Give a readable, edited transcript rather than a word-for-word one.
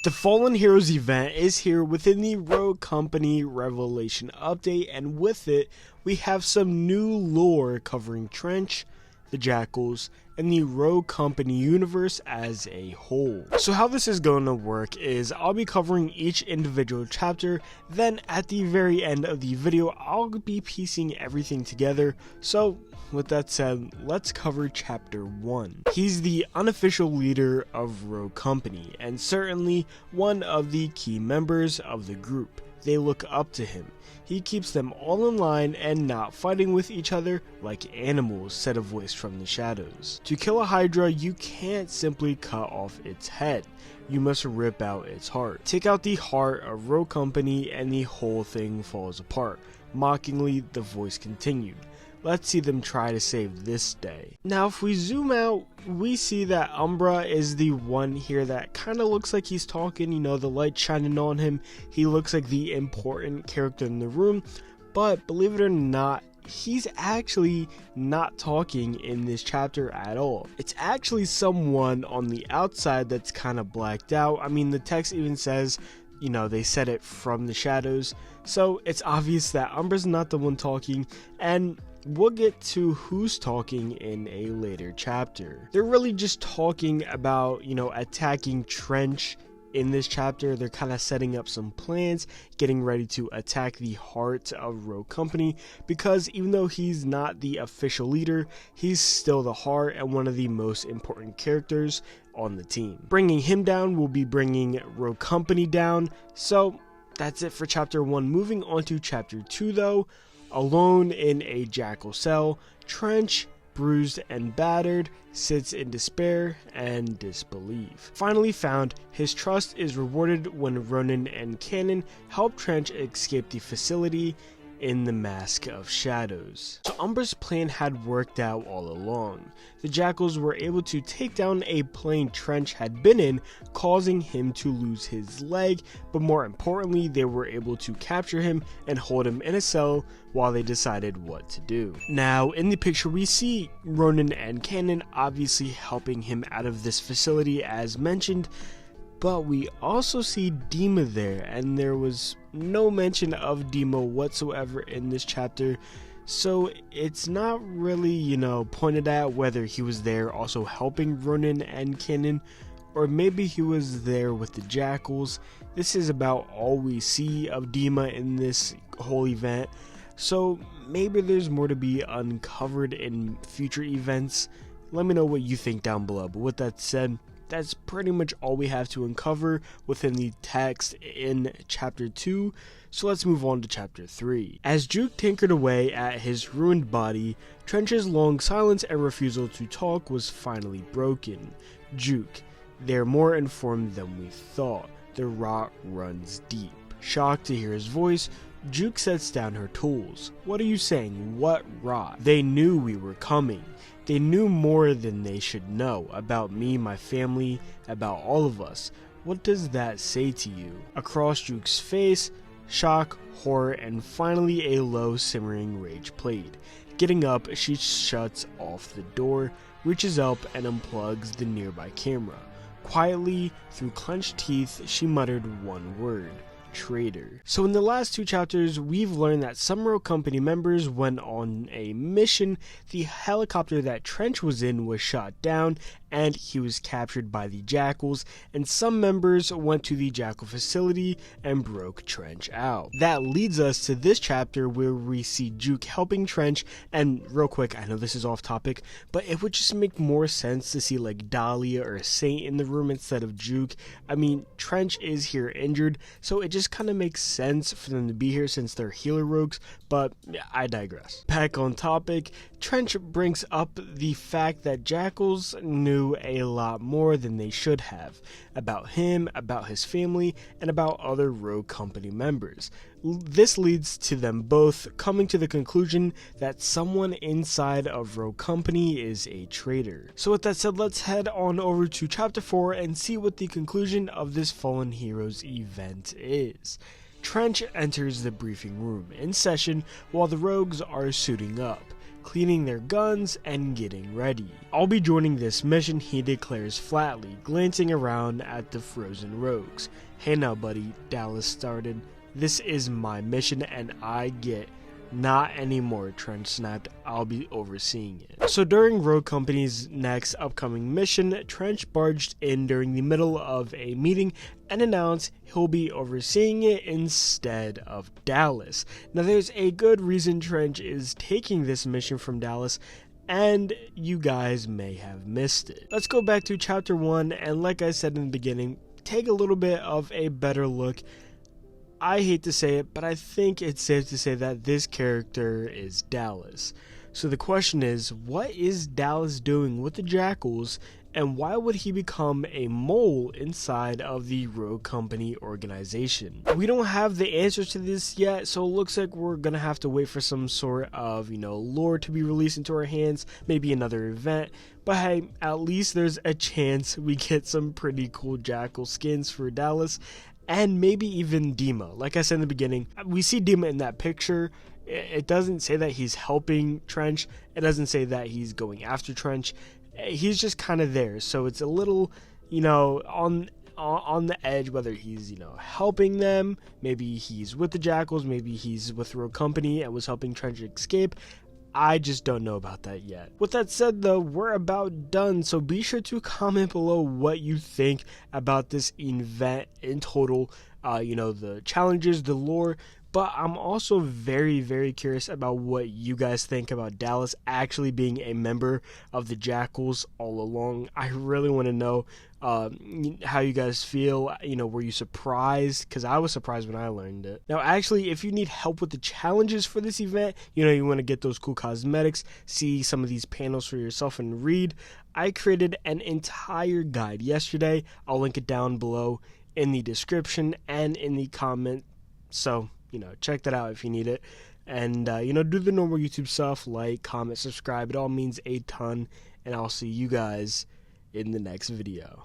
The Fallen Heroes event is here within the Rogue Company Revelation update, and with it, we have some new lore covering Trench, the Jackals, and the Rogue Company universe as a whole. So how this is going to work is I'll be covering each individual chapter, then at the very end of the video, I'll be piecing everything together. So with that said, let's cover chapter 1. He's the unofficial leader of Rogue Company, and certainly one of the key members of the group. They look up to him. He keeps them all in line and not fighting with each other like animals, said a voice from the shadows. To kill a Hydra, you can't simply cut off its head. You must rip out its heart. Take out the heart of Rogue Company and the whole thing falls apart. Mockingly, the voice continued. Let's see them try to save this day. Now if we zoom out, we see that Umbra is the one here that kind of looks like he's talking, you know, the light shining on him. He looks like the important character in the room, but believe it or not, he's actually not talking in this chapter at all. It's actually someone on the outside that's kind of blacked out. I mean, the text even says, you know, they said it from the shadows, so it's obvious that Umbra's not the one talking, and we'll get to who's talking in a later chapter. They're really just talking about, you know, attacking Trench in this chapter. They're kind of setting up some plans, getting ready to attack the heart of Rogue Company, because even though he's not the official leader, he's still the heart and one of the most important characters on the team. Bringing him down will be bringing Rogue Company down. So that's it for chapter 1. Moving on to chapter 2 though. Alone in a jackal cell, Trench, bruised and battered, sits in despair and disbelief. Finally found, his trust is rewarded when Ronan and Cannon help Trench escape the facility in the Mask of Shadows. So Umbra's plan had worked out all along. The Jackals were able to take down a plane Trench had been in, causing him to lose his leg, but more importantly, they were able to capture him and hold him in a cell while they decided what to do. Now, in the picture we see Ronan and Cannon obviously helping him out of this facility as mentioned, but we also see Dima there, and there was no mention of Dima whatsoever in this chapter, so it's not really, you know, pointed out whether he was there also helping Ronan and Cannon, or maybe he was there with the Jackals. This is about all we see of Dima in this whole event, so maybe there's more to be uncovered in future events. Let me know what you think down below, but with that said, that's pretty much all we have to uncover within the text in chapter 2, so let's move on to chapter 3. As Juke tinkered away at his ruined body, Trench's long silence and refusal to talk was finally broken. Juke, they're more informed than we thought. The rot runs deep. Shocked to hear his voice, Juke sets down her tools. What are you saying? What rot? They knew we were coming. They knew more than they should know about me, my family, about all of us. What does that say to you? Across Juke's face, shock, horror, and finally a low simmering rage played. Getting up, she shuts off the door, reaches up and unplugs the nearby camera. Quietly, through clenched teeth, she muttered one word. Traitor. So in the last 2 chapters, we've learned that some Rogue Company members went on a mission. The helicopter that Trench was in was shot down, and he was captured by the Jackals, and some members went to the Jackal facility and broke Trench out. That leads us to this chapter where we see Juke helping Trench, and real quick, I know this is off topic, but it would just make more sense to see like Dahlia or Saint in the room instead of Juke. I mean, Trench is here injured, so it just kind of makes sense for them to be here since they're healer rogues, but I digress. Back on topic, Trench brings up the fact that Jackals knew a lot more than they should have about him, about his family, and about other Rogue Company members. This leads to them both coming to the conclusion that someone inside of Rogue Company is a traitor. So with that said, let's head on over to chapter 4 and see what the conclusion of this Fallen Heroes event is. Trench enters the briefing room in session while the rogues are suiting up. cleaning their guns, and getting ready. "I'll be joining this mission," he declares flatly, glancing around at the frozen rogues. "Hey now, buddy," Dallas started. "This is my mission and I get..." "Not anymore," Trench snapped. "I'll be overseeing it." So during Rogue Company's next upcoming mission, Trench barged in during the middle of a meeting and announced he'll be overseeing it instead of Dallas. Now there's a good reason Trench is taking this mission from Dallas, and you guys may have missed it. Let's go back to chapter 1, and like I said in the beginning, take a little bit of a better look. I hate to say it, but I think it's safe to say that this character is Dallas. So the question is, what is Dallas doing with the Jackals, and why would he become a mole inside of the Rogue Company organization? We don't have the answers to this yet, so it looks like we're gonna have to wait for some sort of, lore to be released into our hands, maybe another event. But hey, at least there's a chance we get some pretty cool Jackal skins for Dallas, and maybe even Dima. Like I said in the beginning, we see Dima in that picture. It doesn't say that he's helping Trench. It doesn't say that he's going after Trench. He's just kind of there. So it's a little, on the edge, whether he's, helping them. Maybe he's with the Jackals. Maybe he's with Rogue Company and was helping Trench escape. I just don't know about that yet. With that said though, we're about done, so be sure to comment below what you think about this event in total, the challenges, the lore, but I'm also very, very curious about what you guys think about Dallas actually being a member of the Jackals all along. I really want to know how you guys feel. Were you surprised? Because I was surprised when I learned it. Now, actually, if you need help with the challenges for this event, you want to get those cool cosmetics, see some of these panels for yourself and read, I created an entire guide yesterday. I'll link it down below in the description and in the comment. So, check that out if you need it. And, do the normal YouTube stuff, like, comment, subscribe. It all means a ton. And I'll see you guys in the next video.